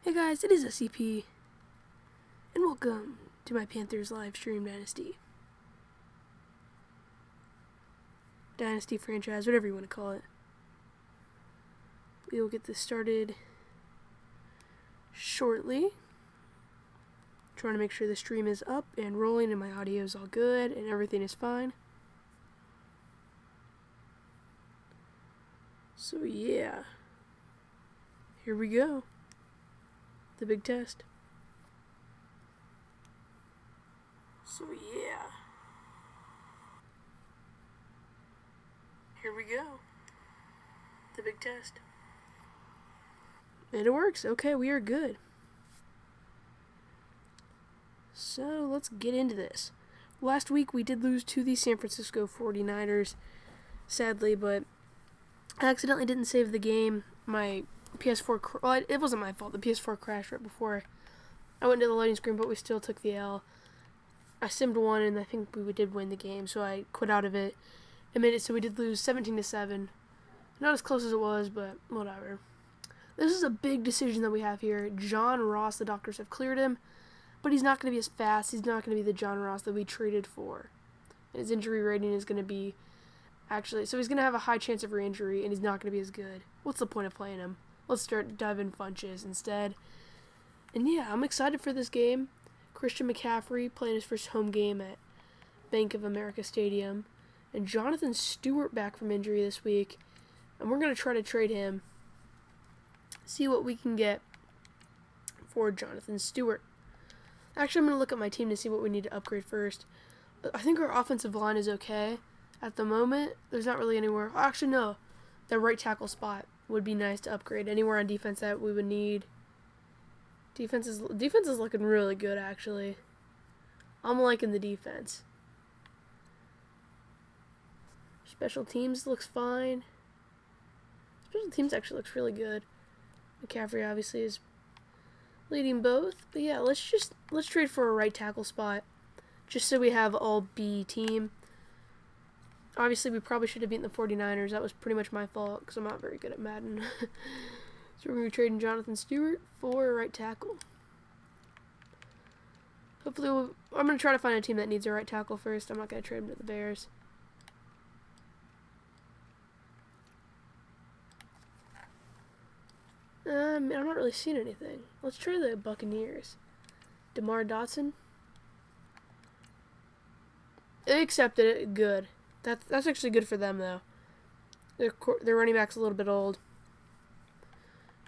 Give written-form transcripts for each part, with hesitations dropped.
Hey guys, it is SCP, and welcome to my Panthers live stream Dynasty franchise, whatever you want to call it. We will get this started shortly. Trying to make sure the stream is up and rolling and my audio is all good and everything is fine. So yeah, here we go. The big test. So yeah, here we go. The big test. And it works. Okay, we are good. So let's get into this. Last week we did lose to the San Francisco 49ers, sadly, but I accidentally didn't save the game. My PS4, well, it wasn't my fault. The PS4 crashed right before I went to the loading screen, but we still took the L. I simmed one, and I think we did win the game, so I quit out of it and made it so we did lose 17-7. Not as close as it was, but whatever. This is a big decision that we have here. John Ross, the doctors have cleared him, but he's not going to be as fast. He's not going to be the John Ross that we traded for. And his injury rating is going to be so he's going to have a high chance of re-injury, and he's not going to be as good. What's the point of playing him? Let's start Devin Funchess instead. And yeah, I'm excited for this game. Christian McCaffrey playing his first home game at Bank of America Stadium. And Jonathan Stewart back from injury this week. And we're going to try to trade him. See what we can get for Jonathan Stewart. Actually, I'm going to look at my team to see what we need to upgrade first. I think our offensive line is okay. At the moment, there's not really anywhere. Actually, no. The right tackle spot would be nice to upgrade. Anywhere on defense that we would need. Defense is looking really good, actually. I'm liking the defense. Special teams looks fine. Special teams actually looks really good. McCaffrey obviously is leading both. But yeah, let's trade for a right tackle spot. Just so we have all B team. Obviously, we probably should have beaten the 49ers. That was pretty much my fault because I'm not very good at Madden. So we're going to be trading Jonathan Stewart for a right tackle. Hopefully, I'm going to try to find a team that needs a right tackle first. I'm not going to trade him to the Bears. I'm not really seeing anything. Let's try the Buccaneers. DeMar Dotson. They accepted it. Good. That's actually good for them, though. Their running back's a little bit old.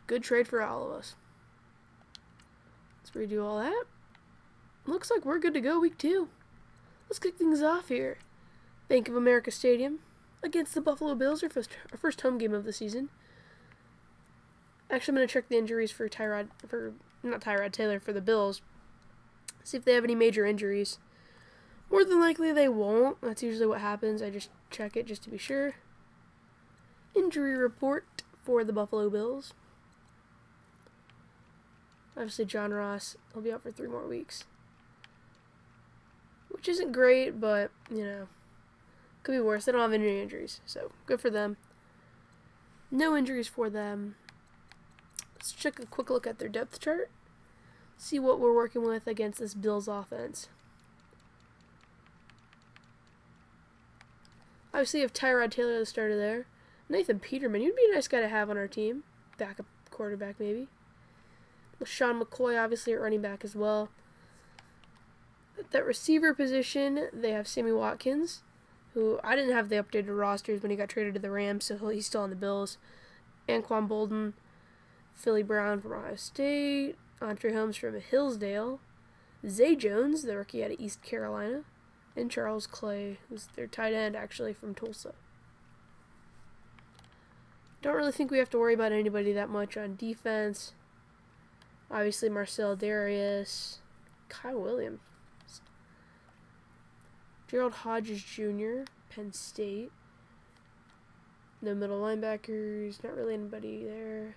Good trade for all of us. Let's redo all that. Looks like we're good to go week 2. Let's kick things off here. Bank of America Stadium against the Buffalo Bills, our first home game of the season. Actually, I'm going to check the injuries for Taylor for the Bills. See if they have any major injuries. More than likely they won't. That's usually what happens. I just check it just to be sure. Injury report for the Buffalo Bills. Obviously, John Ross, he'll be out for 3 more weeks. Which isn't great, but, could be worse. They don't have any injuries, so good for them. No injuries for them. Let's check a quick look at their depth chart. See what we're working with against this Bills offense. Obviously, you have Tyrod Taylor, the starter there. Nathan Peterman, you'd be a nice guy to have on our team. Backup quarterback, maybe. LaShawn McCoy, obviously, at running back as well. At that receiver position, they have Sammy Watkins, who I didn't have the updated rosters when he got traded to the Rams, so he's still on the Bills. Anquan Bolden, Philly Brown from Ohio State, Andre Holmes from Hillsdale, Zay Jones, the rookie out of East Carolina, and Charles Clay, who's their tight end, actually, from Tulsa. Don't really think we have to worry about anybody that much on defense. Obviously, Marcel Darius, Kyle Williams, Gerald Hodges Jr., Penn State. No middle linebackers, not really anybody there.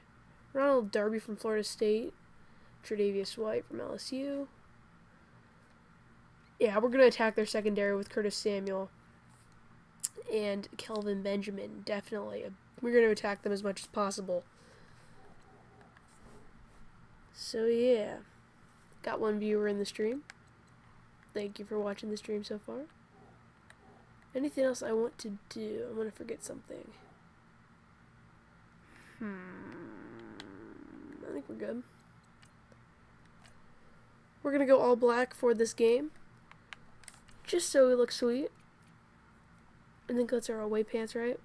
Ronald Darby from Florida State, Tre'Davious White from LSU. Yeah, we're going to attack their secondary with Curtis Samuel and Kelvin Benjamin, definitely. We're going to attack them as much as possible. So yeah, got one viewer in the stream. Thank you for watching the stream so far. Anything else I want to do? I'm gonna forget something. I think we're good. We're gonna go all black for this game, just so we look sweet. I think those are away pants, right?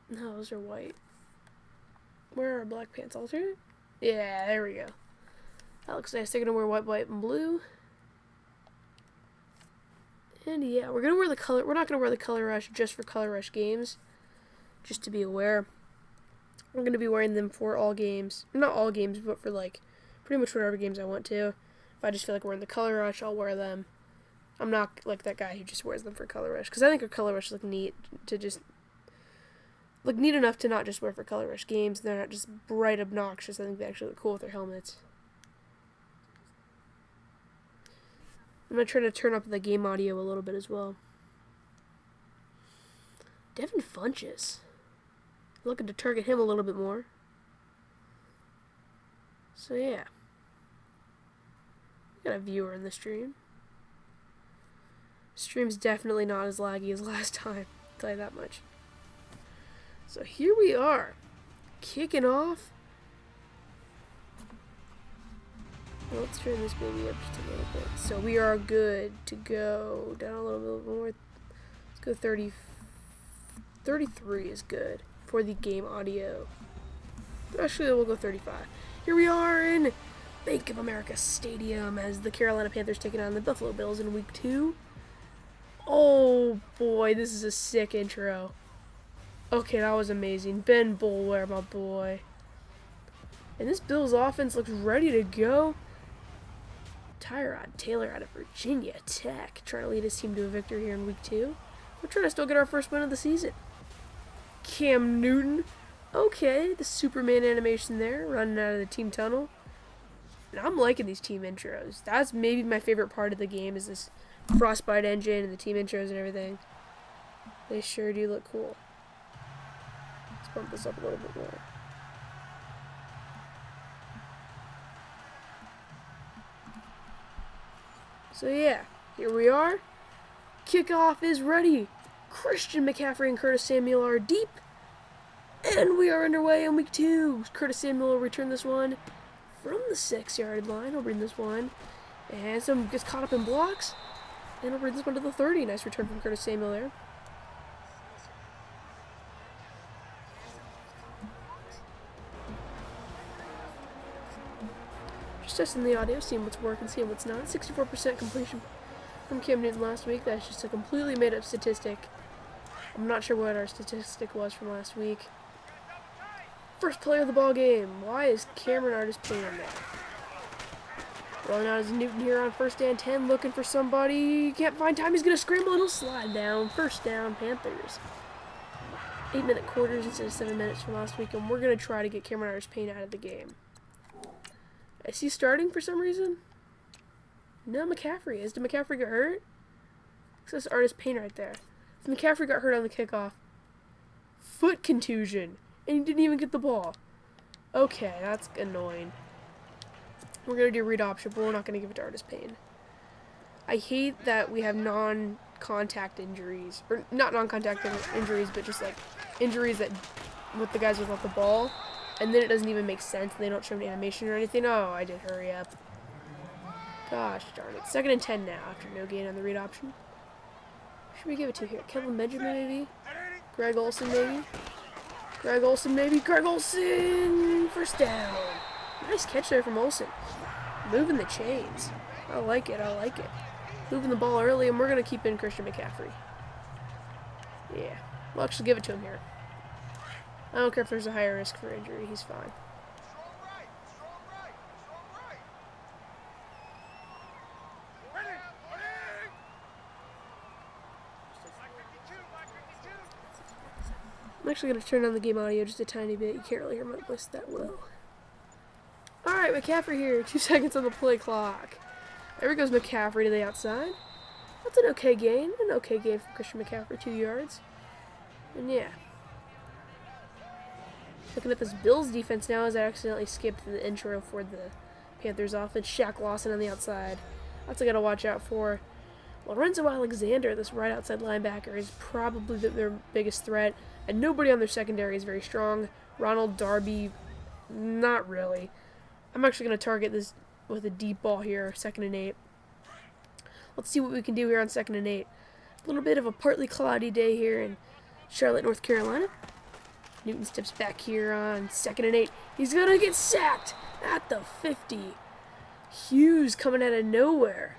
No, those are white. Where are our black pants? Alternate? Yeah, there we go. That looks nice. They're gonna wear white, white, and blue. And yeah, we're gonna wear the color. We're not gonna wear the Color Rush just for Color Rush games. Just to be aware, we're gonna be wearing them for all games. Not all games, but for like pretty much whatever games I want to. If I just feel like wearing the Color Rush, I'll wear them. I'm not like that guy who just wears them for Color Rush, because I think a Color Rush look neat to just look neat enough to not just wear for Color Rush games. They're not just bright obnoxious. I think they actually look cool with their helmets. I'm going to try to turn up the game audio a little bit as well. Devin Funches. Looking to target him a little bit more. So yeah. Got a viewer in the stream. Stream's definitely not as laggy as last time. I'll tell you that much. So here we are. Kicking off. Well, let's turn this baby up just a little bit. So we are good to go. Down a little bit more. Let's go 30. 33 is good for the game audio. Actually, we'll go 35. Here we are in Bank of America Stadium as the Carolina Panthers taking on the Buffalo Bills in week 2. Oh boy, this is a sick intro. Okay, that was amazing. Ben Boulware, my boy. And this Bills offense looks ready to go. Tyrod Taylor out of Virginia Tech trying to lead his team to a victory here in week 2. We're trying to still get our first win of the season. Cam Newton. Okay, the Superman animation there, running out of the team tunnel. And I'm liking these team intros. That's maybe my favorite part of the game is this Frostbite engine and the team intros and everything. They sure do look cool. Let's bump this up a little bit more. So yeah, here we are. Kickoff is ready. Christian McCaffrey and Curtis Samuel are deep. And we are underway in week 2. Curtis Samuel will return this one from the 6-yard line. He'll bring this one. And some gets caught up in blocks. And he'll bring this one to the 30. Nice return from Curtis Samuel there. Just testing the audio, seeing what's working, seeing what's not. 64% completion from Cam Newton last week. That's just a completely made up statistic. I'm not sure what our statistic was from last week. First play of the ball game. Why is Cameron Artis-Payne in there? Rolling out as Newton here on first and 10, looking for somebody. Can't find time. He's going to scramble and he'll slide down. First down, Panthers. 8-minute quarters instead of 7 minutes from last week, and we're going to try to get Cameron Artis-Payne out of the game. Is he starting for some reason? No, McCaffrey is. Did McCaffrey get hurt? It says Artis-Payne right there. McCaffrey got hurt on the kickoff. Foot contusion. And he didn't even get the ball. Okay, that's annoying. We're going to do read option, but we're not going to give it to Artis-Payne. I hate that we have non-contact injuries. Or not non-contact injuries, but just like injuries that with the guys without the ball. And then it doesn't even make sense. They don't show an animation or anything. Oh, I did hurry up. Gosh darn it. 2nd and 10 now after no gain on the read option. Who should we give it to here? Kelvin Benjamin maybe? Greg Olsen maybe? Greg Olsen maybe? Greg Olsen! First down. Nice catch there from Olsen. Moving the chains. I like it. I like it. Moving the ball early, and we're going to keep in Christian McCaffrey. Yeah. We'll actually give it to him here. I don't care if there's a higher risk for injury. He's fine. I'm actually going to turn on the game audio just a tiny bit. You can't really hear my voice that well. Alright, McCaffrey here. 2 seconds on the play clock. There goes McCaffrey to the outside. That's an okay gain. An okay gain from Christian McCaffrey. 2 yards. And yeah. Looking at this Bills defense now as I accidentally skipped the intro for the Panthers offense. Shaq Lawson on the outside. That's what I got to watch out for. Lorenzo Alexander, this right outside linebacker, is probably their biggest threat, and nobody on their secondary is very strong. Ronald Darby, not really. I'm actually going to target this with a deep ball here, 2nd and 8. Let's see what we can do here on 2nd and 8. A little bit of a partly cloudy day here in Charlotte, North Carolina. Newton steps back here on 2nd and 8. He's going to get sacked at the 50. Hughes coming out of nowhere.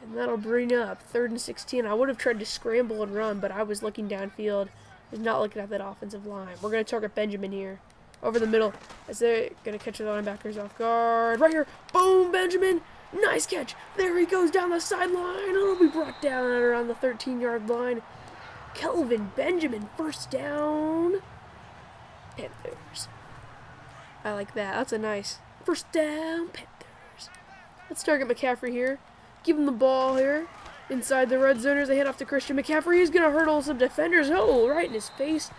And that'll bring up 3rd and 16. I would have tried to scramble and run, but I was looking downfield. I was not looking at that offensive line. We're going to target Benjamin here. Over the middle as they're going to catch the linebackers off guard. Right here. Boom, Benjamin. Nice catch. There he goes down the sideline. It'll be brought down around the 13-yard line. Kelvin Benjamin, 1st down. Panthers. I like that. That's a nice 1st down, Panthers. Let's target McCaffrey here. Give him the ball here. Inside the red zone as they head off to Christian McCaffrey. He's going to hurdle some defenders. Oh, right in his face.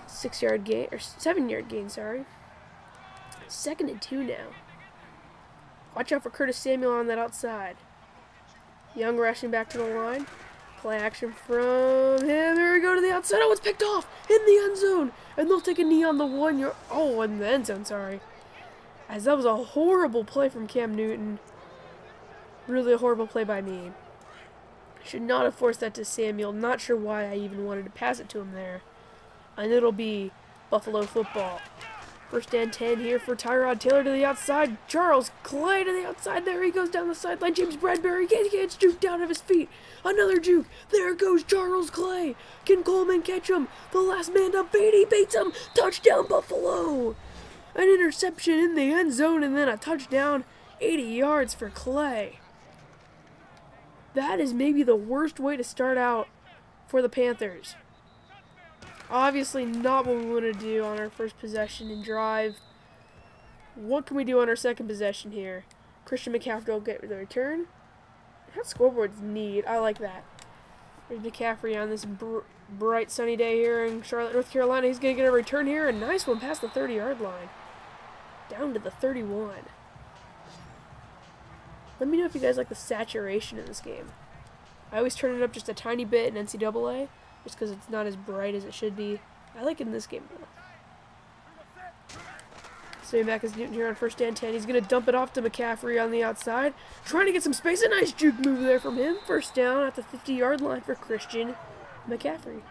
6-yard gain, or 7-yard gain, sorry. 2nd and 2 now. Watch out for Curtis Samuel on that outside. Young rushing back to the line. Play action from him. Here we go to the outside. Oh, it's picked off in the end zone. And they'll take a knee on the 1-yard. Oh, in the end zone, sorry. As that was a horrible play from Cam Newton. Really a horrible play by me. Should not have forced that to Samuel. Not sure why I even wanted to pass it to him there. And it'll be Buffalo football. 1st and 10 here for Tyrod Taylor to the outside. Charles Clay to the outside. There he goes down the sideline. James Bradbury gets juked out of his feet. Another juke. There goes Charles Clay. Can Coleman catch him? The last man up. Beatty beats him. Touchdown Buffalo. An interception in the end zone and then a touchdown. 80 yards for Clay. That is maybe the worst way to start out for the Panthers. Obviously not what we want to do on our first possession and drive. What can we do on our second possession here? Christian McCaffrey will get the return. That scoreboard's neat. I like that. There's McCaffrey on this bright sunny day here in Charlotte, North Carolina. He's going to get a return here. A nice one past the 30-yard line. Down to the 31. Let me know if you guys like the saturation in this game. I always turn it up just a tiny bit in NCAA, just because it's not as bright as it should be. I like it in this game, though. Staying back is Newton here on 1st and 10. He's going to dump it off to McCaffrey on the outside. Trying to get some space. A nice juke move there from him. 1st down at the 50-yard line for Christian McCaffrey.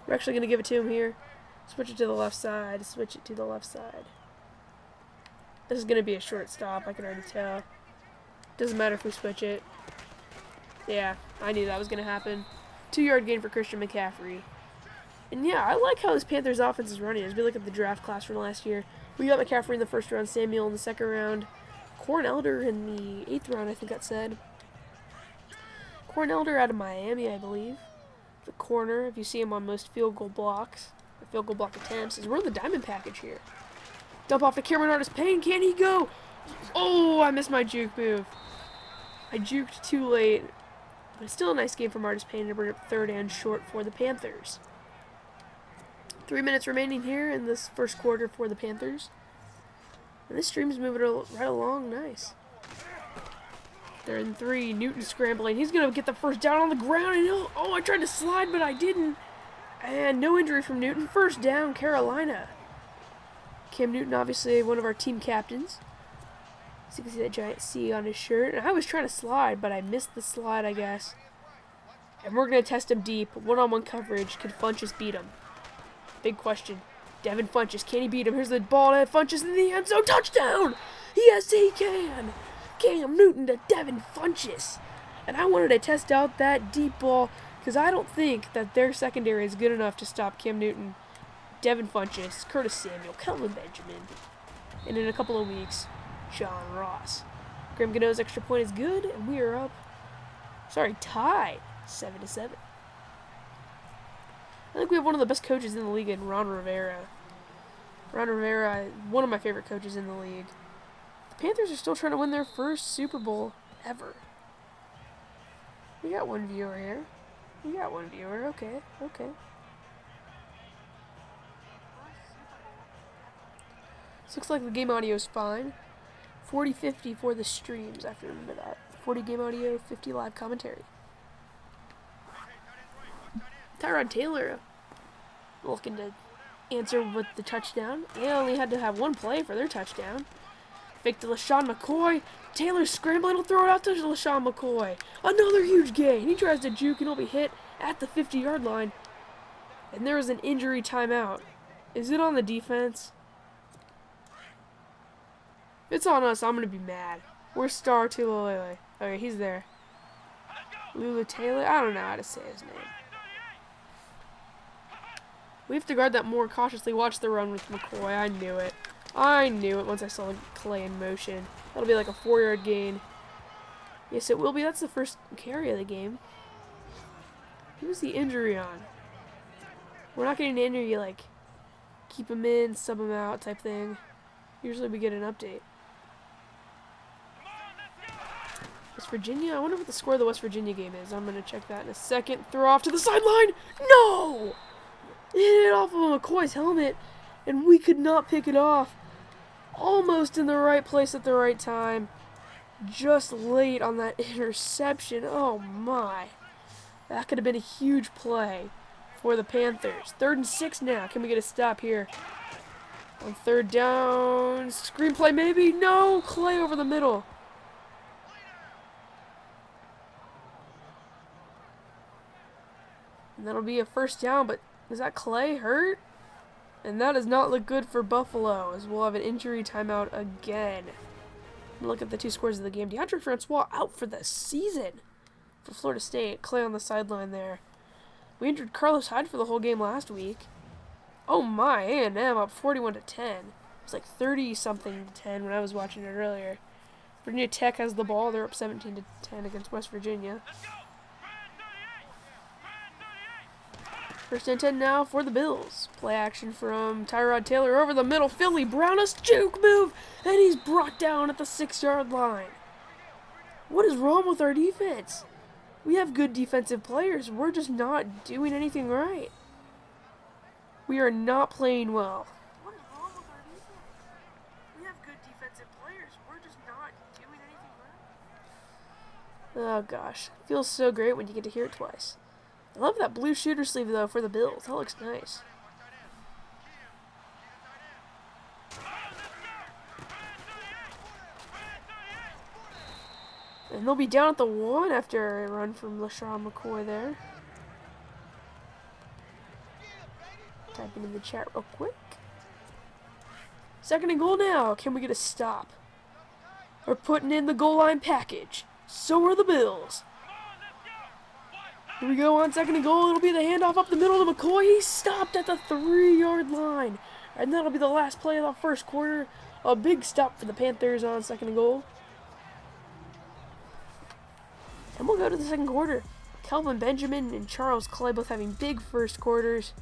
We're actually going to give it to him here. Switch it to the left side. Switch it to the left side. This is going to be a short stop, I can already tell. Doesn't matter if we switch it. Yeah, I knew that was going to happen. 2-yard gain for Christian McCaffrey. And yeah, I like how this Panthers offense is running. As we look at the draft class from last year, we got McCaffrey in the 1st round, Samuel in the 2nd round, Corn Elder in the 8th round, I think that said. Corn Elder out of Miami, I believe. The corner, if you see him on most field goal blocks, or field goal block attempts, is we're in the diamond package here. Dump off to Cameron Artis-Payne. Can he go? Oh, I missed my juke move. I juked too late. But it's still a nice game from Artis-Payne to bring up 3rd and short for the Panthers. 3 minutes remaining here in this first quarter for the Panthers. And this stream's moving right along nice. 3rd and 3. Newton scrambling. He's going to get the 1st down on the ground. And oh, I tried to slide, but I didn't. And no injury from Newton. 1st down, Carolina. Cam Newton, obviously one of our team captains. So you can see that giant C on his shirt. And I was trying to slide, but I missed the slide, I guess. And we're going to test him deep. One-on-one coverage. Can Funchess beat him? Big question. Devin Funchess, can he beat him? Here's the ball to Funchess in the end zone. Touchdown! Yes, he can! Cam Newton to Devin Funchess. And I wanted to test out that deep ball because I don't think that their secondary is good enough to stop Cam Newton, Devin Funchess, Curtis Samuel, Kelvin Benjamin. And in a couple of weeks, John Ross. Graham Gano's extra point is good, and we are up. Tied 7-7. I think we have one of the best coaches in the league in Ron Rivera. Ron Rivera, one of my favorite coaches in the league. The Panthers are still trying to win their first Super Bowl ever. We got one viewer here. Okay. Looks like the game audio is fine. 40-50 for the streams, I have to remember that. 40 game audio, 50 live commentary. Tyrod Taylor looking to answer with the touchdown. They only had to have one play for their touchdown. Fake to LaShawn McCoy. Taylor scrambling to throw it out to LaShawn McCoy. Another huge gain. He tries to juke and he'll be hit at the 50-yard line. And there is an injury timeout. Is it on the defense? If it's on us, I'm going to be mad. Where's Star Tululele? Okay, he's there. Lula Taylor? I don't know how to say his name. We have to guard that more cautiously. Watch the run with McCoy. I knew it. I knew it once I saw Clay in motion. That'll be like a 4-yard gain. Yes, it will be. That's the first carry of the game. Who's the injury on? We're not getting an injury like keep him in, sub him out type thing. Usually we get an update. West Virginia? I wonder what the score of the West Virginia game is. I'm going to check that in a second. Throw off to the sideline. No! It hit off of McCoy's helmet, and we could not pick it off. Almost in the right place at the right time. Just late on that interception. Oh, my. That could have been a huge play for the Panthers. 3rd and 6 now. Can we get a stop here? On 3rd down. Screenplay maybe? No! Clay over the middle. And that'll be a 1st down, but is that Clay hurt? And that does not look good for Buffalo, as we'll have an injury timeout again. Look at the 2 scores of the game. DeAndre Francois out for the season for Florida State. Clay on the sideline there. We injured Carlos Hyde for the whole game last week. Oh my, A&M up 41-10. It was like 30-something to 10 when I was watching it earlier. Virginia Tech has the ball. They're up 17-10 against West Virginia. 1st and 10 now for the Bills. Play action from Tyrod Taylor over the middle. Philly Brown, a juke move, and he's brought down at the 6-yard line. What is wrong with our defense? We have good defensive players. We're just not doing anything right. We are not playing well. What is wrong with our defense? We have good defensive players. We're just not doing anything right. Oh gosh, feels so great when you get to hear it twice. I love that blue shooter sleeve, though, for the Bills. That looks nice. And they'll be down at the 1 after a run from LaShawn McCoy there. Typing in the chat real quick. 2nd and goal now. Can we get a stop? We're putting in the goal line package. So are the Bills. Here we go on 2nd and goal. It'll be the handoff up the middle to McCoy. He stopped at the 3-yard line. And that'll be the last play of the 1st quarter. A big stop for the Panthers on 2nd and goal. And we'll go to the 2nd quarter. Kelvin Benjamin and Charles Clay both having big 1st quarters.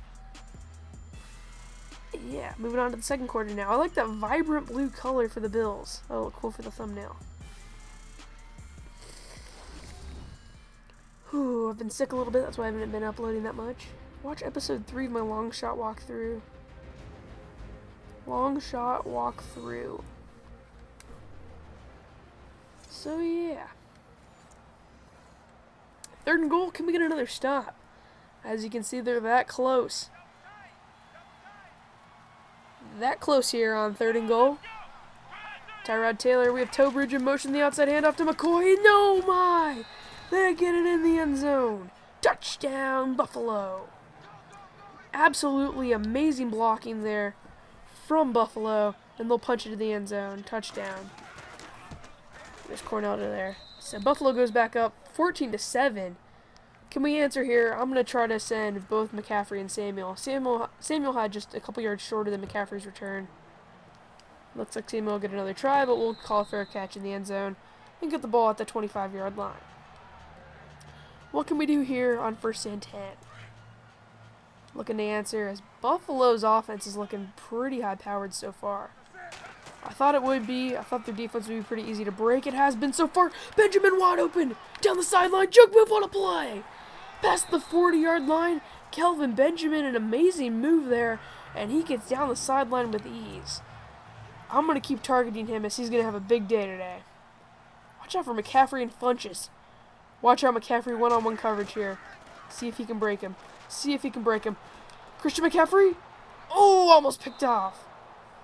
Yeah, moving on to the 2nd quarter now. I like that vibrant blue color for the Bills. That'll look cool for the thumbnail. Whew, I've been sick a little bit, that's why I haven't been uploading that much. Watch episode 3 of my long shot walkthrough. Long shot walkthrough. So yeah. 3rd and goal, can we get another stop? As you can see, they're that close. That close here on 3rd and goal. Tyrod Taylor, we have toe bridge in motion, the outside handoff to McCoy. No, my! They get it in the end zone. Touchdown, Buffalo. Absolutely amazing blocking there from Buffalo. And they'll punch it to the end zone. Touchdown. There's Cornell to there. So Buffalo goes back up 14-7. Can we answer here? I'm going to try to send both McCaffrey and Samuel. Samuel had just a couple yards shorter than McCaffrey's return. Looks like Samuel will get another try, but we'll call a fair catch in the end zone and get the ball at the 25-yard line. What can we do here on 1st and 10? Looking to answer as Buffalo's offense is looking pretty high-powered so far. I thought it would be. I thought their defense would be pretty easy to break. It has been so far. Benjamin wide open. Down the sideline. Juke move on a play. Past the 40-yard line. Kelvin Benjamin, an amazing move there. And he gets down the sideline with ease. I'm going to keep targeting him as he's going to have a big day today. Watch out for McCaffrey and Funches. Watch out, McCaffrey, one-on-one coverage here. See if he can break him. See if he can break him. Christian McCaffrey. Oh, almost picked off.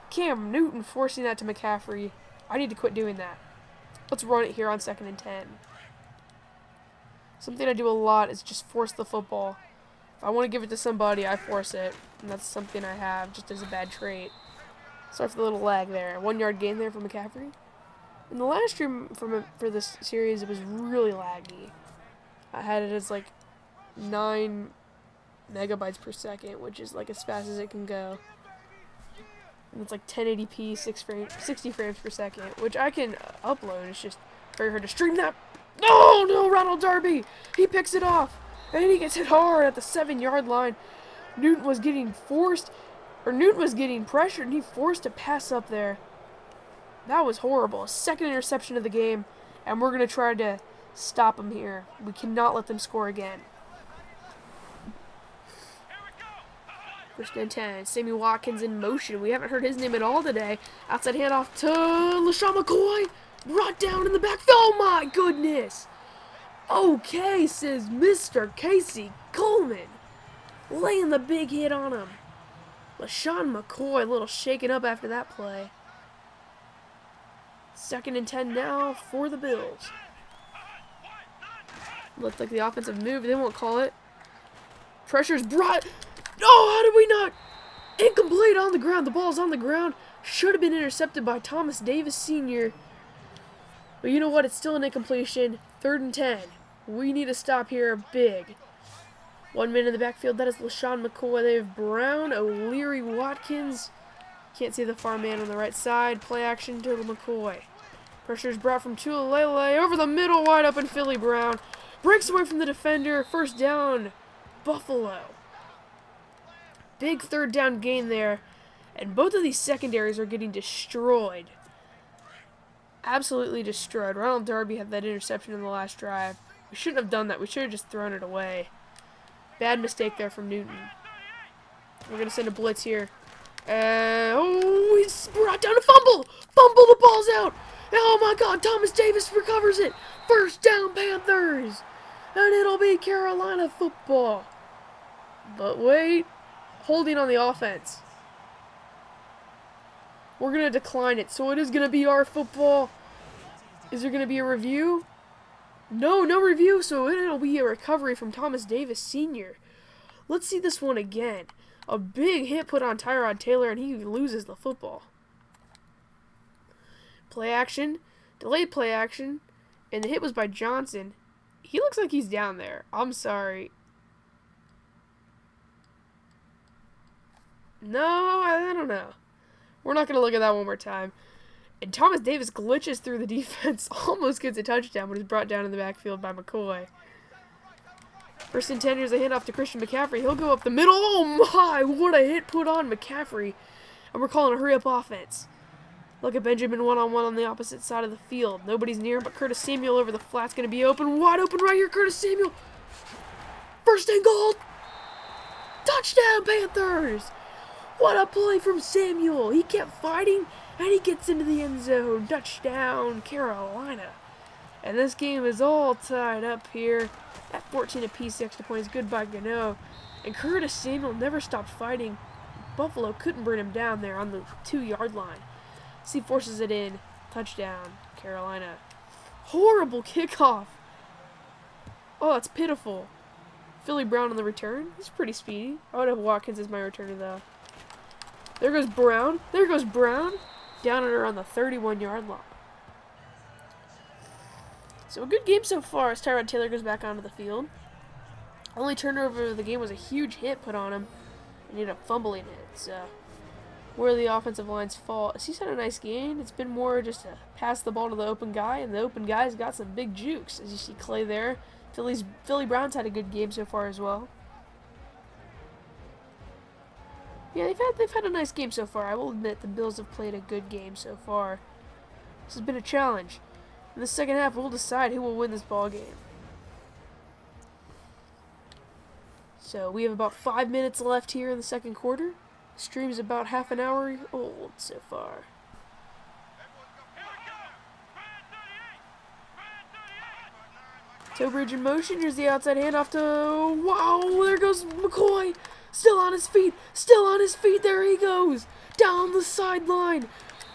Cam Newton forcing that to McCaffrey. I need to quit doing that. Let's run it here on 2nd and 10. Something I do a lot is just force the football. If I want to give it to somebody, I force it. And that's something I have just as a bad trait. Sorry for the little lag there. 1 yard gain there for McCaffrey. In the last stream for this series, it was really laggy. I had it as like 9 megabytes per second, which is like as fast as it can go. And it's like 1080p, 60 frames per second, which I can upload. It's just very hard to stream that. Oh no, Ronald Darby! He picks it off, and he gets hit hard at the 7 yard line. Newton was getting pressured, and he forced a pass up there. That was horrible. Second interception of the game, and we're going to try to stop them here. We cannot let them score again. 1st and 10. Sammy Watkins in motion. We haven't heard his name at all today. Outside handoff to LaShawn McCoy. Brought down in the back. Oh my goodness. Okay, says Mr. Casey Coleman. Laying the big hit on him. LaShawn McCoy a little shaken up after that play. 2nd and 10 now for the Bills. Looks like the offensive move. They won't call it. Pressure's brought. Oh, how did we not? Incomplete on the ground. The ball's on the ground. Should have been intercepted by Thomas Davis Sr. But you know what? It's still an incompletion. 3rd and 10. We need to stop here big. 1 minute in the backfield. That is LaShawn McCoy. They have Brown, O'Leary, Watkins. Can't see the far man on the right side. Play action to McCoy. Pressure is brought from Tulalele over the middle, wide open Philly Brown. Breaks away from the defender. 1st down, Buffalo. Big 3rd down gain there. And both of these secondaries are getting destroyed. Absolutely destroyed. Ronald Darby had that interception in the last drive. We shouldn't have done that. We should have just thrown it away. Bad mistake there from Newton. We're going to send a blitz here. Oh, he's brought down a fumble. Fumble, the ball's out. Oh my God, Thomas Davis recovers it. 1st down, Panthers. And it'll be Carolina football. But wait, holding on the offense. We're going to decline it, so it is going to be our football. Is there going to be a review? No review, so it'll be a recovery from Thomas Davis Sr. Let's see this one again. A big hit put on Tyrod Taylor, and he loses the football. Play action, delayed play action, and the hit was by Johnson. He looks like he's down there. I'm sorry. No, I don't know. We're not going to look at that one more time. And Thomas Davis glitches through the defense, almost gets a touchdown, but is brought down in the backfield by McCoy. 1st and 10, here's a handoff to Christian McCaffrey. He'll go up the middle. Oh my, what a hit put on McCaffrey. And we're calling a hurry-up offense. Look at Benjamin one-on-one on the opposite side of the field. Nobody's near him, but Curtis Samuel over the flat's going to be open. Wide open right here, Curtis Samuel. 1st and goal. Touchdown, Panthers. What a play from Samuel. He kept fighting, and he gets into the end zone. Touchdown, Carolina. And this game is all tied up here. At 14 apiece, extra points. Goodbye, Gano. And Curtis Samuel never stopped fighting. Buffalo couldn't bring him down there on the 2 yard line. He forces it in. Touchdown, Carolina. Horrible kickoff. Oh, that's pitiful. Philly Brown on the return. He's pretty speedy. I would have Watkins as my returner, though. There goes Brown. There goes Brown. Down and around the 31 yard line. So a good game so far as Tyrod Taylor goes back onto the field. Only turnover of the game was a huge hit put on him. And ended up fumbling it. So where the offensive line's fault. He's had a nice game. It's been more just to pass the ball to the open guy, and the open guy's got some big jukes. As you see Clay there. Philly Brown's had a good game so far as well. Yeah, they've had a nice game so far. I will admit the Bills have played a good game so far. This has been a challenge. In the second half, we'll decide who will win this ball game. So we have about 5 minutes left here in the second quarter. The stream's about half an hour old so far. Toe bridge in motion. Here's the outside handoff to... Wow, there goes McCoy. Still on his feet. Still on his feet. There he goes. Down the sideline.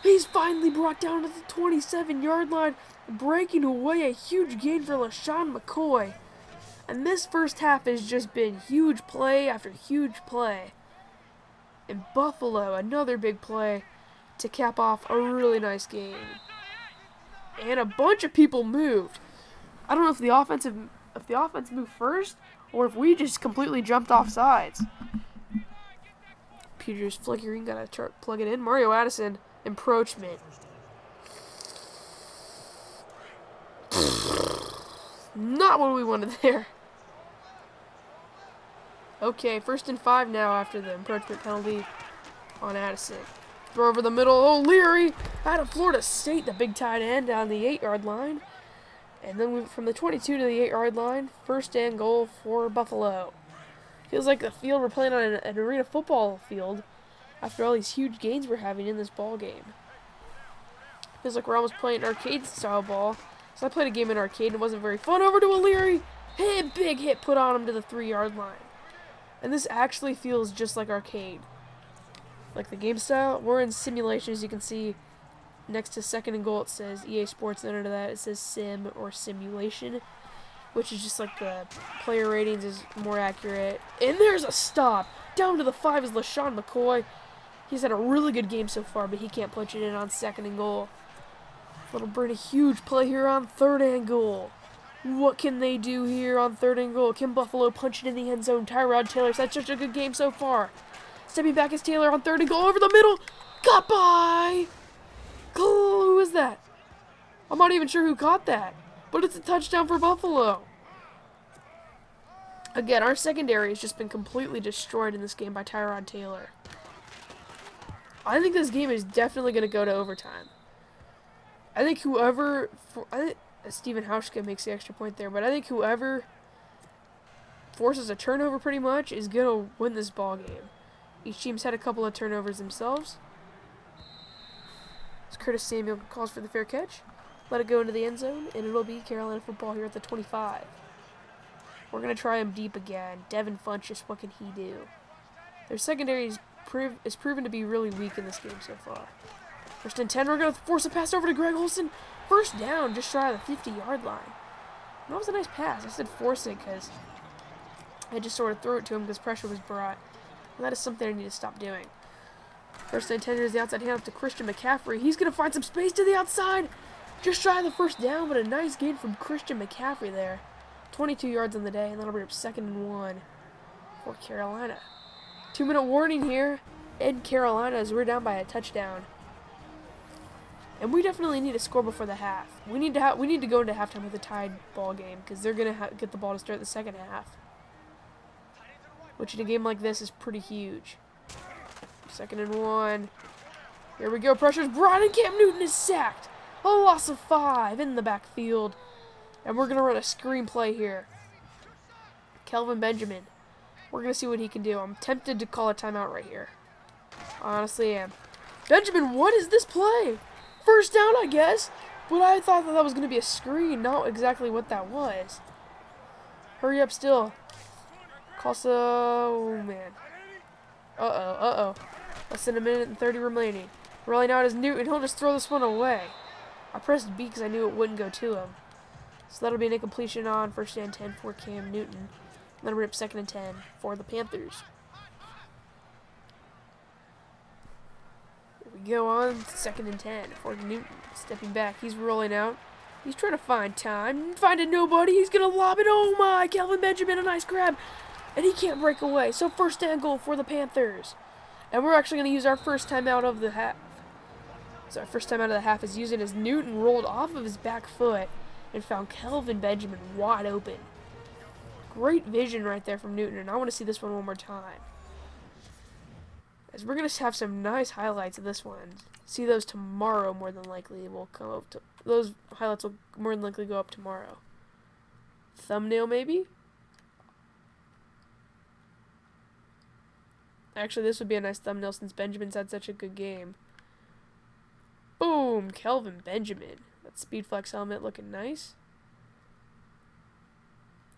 He's finally brought down to the 27-yard line, breaking away a huge gain for LaShawn McCoy. And this first half has just been huge play after huge play. In Buffalo, another big play to cap off a really nice game. And a bunch of people moved. I don't know if the offense moved first or if we just completely jumped off sides. Peter's flickering, gotta plug it in. Mario Addison, encroachment. Not what we wanted there. Okay, 1st and 5 now after the encroachment penalty on Addison. Throw over the middle. Oh, Leary out of Florida State, the big tight end down the 8-yard line. And then from the 22 to the 8-yard line, 1st and goal for Buffalo. Feels like the field we're playing on an arena football field after all these huge gains we're having in this ball game. Feels like we're almost playing arcade-style ball. So I played a game in arcade and it wasn't very fun. Over to O'Leary. Big hit put on him to the 3-yard line. And this actually feels just like arcade. Like the game style, we're in simulation, as you can see. Next to 2nd and goal, it says EA Sports, and under that, it says sim or simulation, which is just like the player ratings is more accurate. And there's a stop. Down to the 5 is LaShawn McCoy. He's had a really good game so far, but he can't punch it in on 2nd and goal. That'll bring a huge play here on 3rd and goal. What can they do here on 3rd and goal? Can Buffalo punch it in the end zone? Tyrod Taylor's had such a good game so far. Stepping back is Taylor on 3rd and goal over the middle. Caught by... Who was that? I'm not even sure who caught that. But it's a touchdown for Buffalo. Again, our secondary has just been completely destroyed in this game by Tyrod Taylor. I think this game is definitely going to go to overtime. I think Steven Hauschka makes the extra point there, but I think whoever forces a turnover pretty much is going to win this ball game. Each team's had a couple of turnovers themselves. As Curtis Samuel calls for the fair catch. Let it go into the end zone, and it'll be Carolina football here at the 25. We're going to try him deep again. Devin Funchess, what can he do? Their secondary is proven to be really weak in this game so far. 1st and 10, we're going to force a pass over to Greg Olsen. 1st down, just shy of the 50-yard line. And that was a nice pass. I said force it because I just sort of threw it to him because pressure was brought. And that is something I need to stop doing. 1st and 10, here's the outside handoff to Christian McCaffrey. He's going to find some space to the outside. Just shy of the 1st down, but a nice gain from Christian McCaffrey there. 22 yards on the day, and that'll bring up 2nd and 1 for Carolina. 2-minute warning here in Carolina as we're down by a touchdown. And we definitely need to score before the half. We need to go into halftime with a tied ball game because they're going to get the ball to start the 2nd half. Which in a game like this is pretty huge. 2nd and 1. Here we go. Pressure's brought in. Cam Newton is sacked. A loss of 5 in the backfield. And we're going to run a screen play here. Kelvin Benjamin. We're going to see what he can do. I'm tempted to call a timeout right here. I honestly am. Benjamin, what is this play? 1st down, I guess. But I thought that was going to be a screen. Not exactly what that was. Hurry up still. Oh, man. Uh-oh. Less than a minute and 30 remaining. Rolling out is Newton. He'll just throw this one away. I pressed B because I knew it wouldn't go to him. So that'll be an incompletion on 1st and 10 for Cam Newton. And then we're up 2nd and 10 for the Panthers. Here we go on 2nd and 10 for Newton. Stepping back. He's rolling out. He's trying to find time. Finding nobody. He's going to lob it. Oh my. Kelvin Benjamin, a nice grab. And he can't break away. So 1st and goal for the Panthers. And we're actually going to use our first timeout of the half. So our first time out of the half is using as Newton rolled off of his back foot and found Kelvin Benjamin wide open. Great vision right there from Newton, and I want to see this one more time. As we're going to have some nice highlights of this one. See those tomorrow more than likely. Those highlights will more than likely go up tomorrow. Thumbnail maybe? Actually, this would be a nice thumbnail since Benjamin's had such a good game. Boom! Kelvin Benjamin. That Speed Flex helmet looking nice.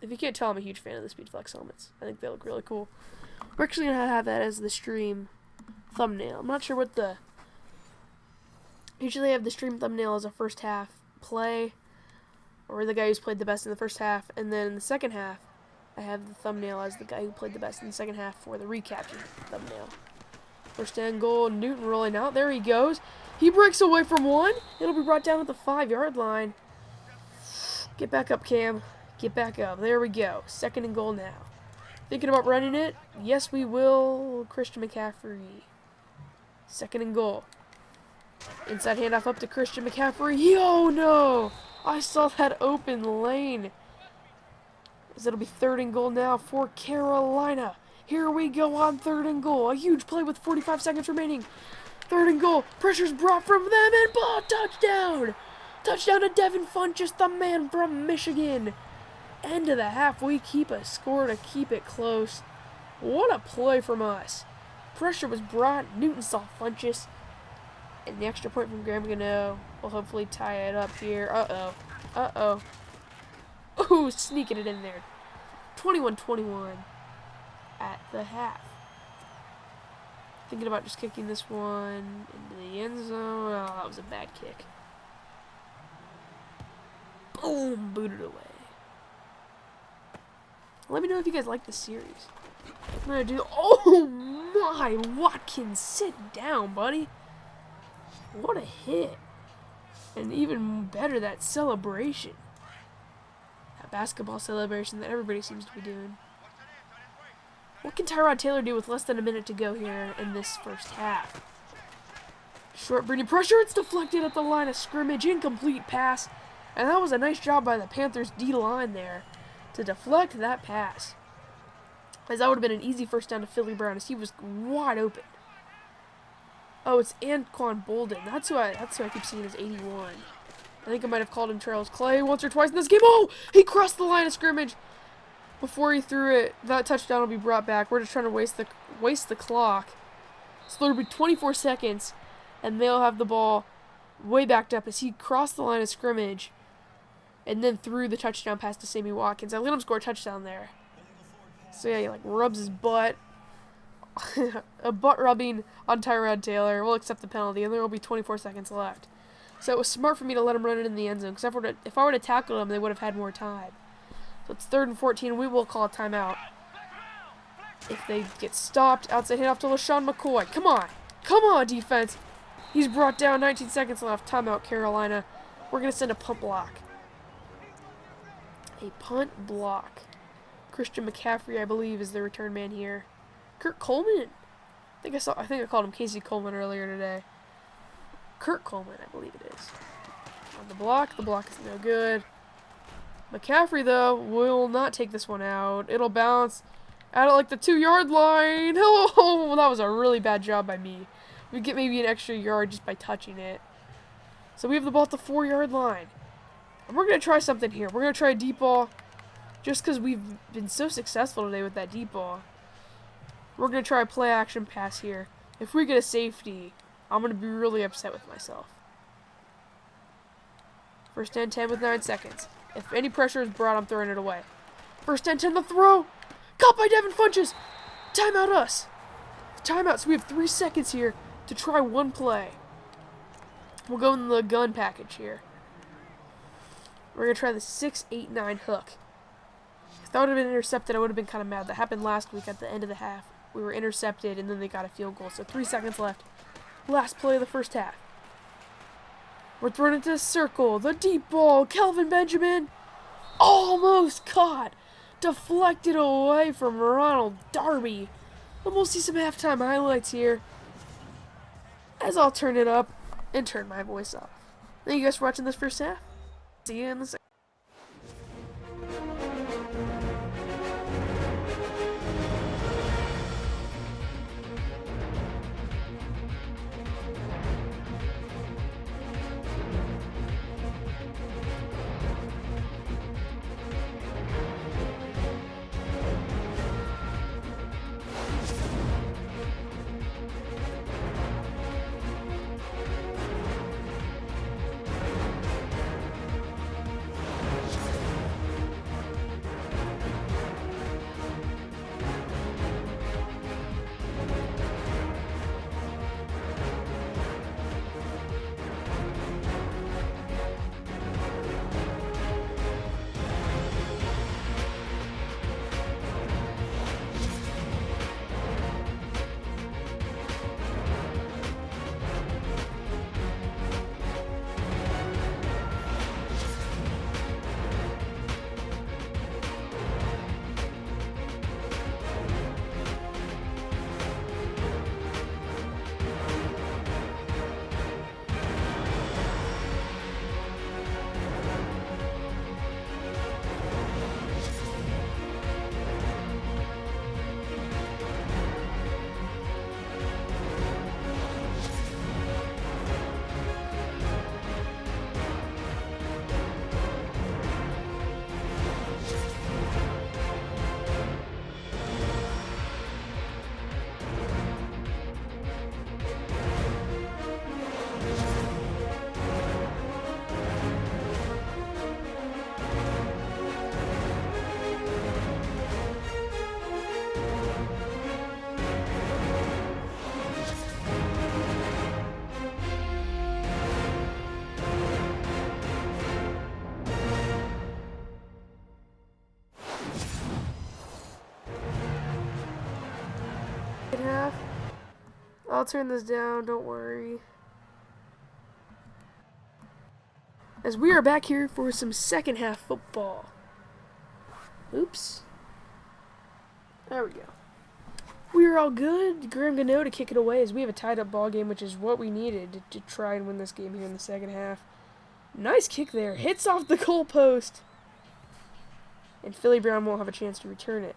If you can't tell, I'm a huge fan of the Speed Flex helmets. I think they look really cool. We're actually going to have that as the stream thumbnail. I'm not sure what the... Usually I have the stream thumbnail as a first half play, or the guy who's played the best in the first half, and then in the second half, I have the thumbnail as the guy who played the best in the second half for the recap thumbnail. First and goal, Newton rolling out. There he goes. He breaks away from one. It'll be brought down at the 5-yard line. Get back up, Cam. Get back up. There we go. Second and goal now. Thinking about running it? Yes, we will. Christian McCaffrey. Second and goal. Inside handoff up to Christian McCaffrey. Oh, no. I saw that open lane. As it'll be third and goal now for Carolina. Here we go on third and goal. A huge play with 45 seconds remaining. Third and goal. Pressure's brought from them and ball touchdown. Touchdown to Devin Funchess, the man from Michigan. End of the half. We keep a score to keep it close. What a play from us. Pressure was brought. Newton saw Funchess. And the extra point from Graham Gano will hopefully tie it up here. Uh-oh. Uh-oh. Ooh, sneaking it in there. 21-21 at the half. Thinking about just kicking this one into the end zone. Oh, that was a bad kick. Boom, booted away. Let me know if you guys like the series. I'm gonna do. Oh my, Watkins, sit down, buddy. What a hit. And even better, that celebration. That basketball celebration that everybody seems to be doing. What can Tyrod Taylor do with less than a minute to go here in this first half? Short bringing pressure. It's deflected at the line of scrimmage. Incomplete pass. And that was a nice job by the Panthers D-line there to deflect that pass. As that would have been an easy first down to Philly Brown as he was wide open. Oh, it's Anquan Bolden. That's who I keep seeing as 81. I think I might have called him Charles Clay once or twice in this game. Oh, he crossed the line of scrimmage before he threw it. That touchdown will be brought back. We're just trying to waste the clock. So there'll be 24 seconds, and they'll have the ball way backed up as he crossed the line of scrimmage and then threw the touchdown pass to Sammy Watkins. I let him score a touchdown there. So yeah, he like rubs his butt. A butt rubbing on Tyrod Taylor. We'll accept the penalty, and there will be 24 seconds left. So it was smart for me to let him run it in the end zone, because if I were to tackle him, they would have had more time. So it's 3rd and 14. We will call a timeout. If they get stopped, outside handoff to LaShawn McCoy. Come on. Come on, defense. He's brought down. 19 seconds left. Timeout, Carolina. We're going to send a punt block. A punt block. Christian McCaffrey, I believe, is the return man here. Kurt Coleman. I think I called him Casey Coleman earlier today. Kurt Coleman, I believe it is. On the block is no good. McCaffrey, though, will not take this one out. It'll bounce out at like the 2-yard line. Oh, that was a really bad job by me. We get maybe an extra yard just by touching it. So we have the ball at the 4-yard line. And we're going to try something here. We're going to try a deep ball just because we've been so successful today with that deep ball. We're going to try a play action pass here. If we get a safety, I'm going to be really upset with myself. First and 10 with 9 seconds. If any pressure is brought, I'm throwing it away. First and 10, the throw. Caught by Devin Funchess. Timeout us. Timeout, so we have 3 seconds here to try one play. We'll go in the gun package here. We're going to try the 6-8-9 hook. If that would have been intercepted, I would have been kind of mad. That happened last week at the end of the half. We were intercepted, and then they got a field goal. So 3 seconds left. Last play of the first half. We're thrown into the circle. The deep ball. Kelvin Benjamin. Almost caught. Deflected away from Ronald Darby. And we'll see some halftime highlights here, as I'll turn it up and turn my voice off. Thank you guys for watching this first half. See you in the second. second half. I'll turn this down, don't worry. As we are back here for some second half football. Oops. There we go. We're all good. Graham Gano to kick it away as we have a tied up ball game, which is what we needed to try and win this game here in the second half. Nice kick there. Hits off the goal post. And Philly Brown won't have a chance to return it.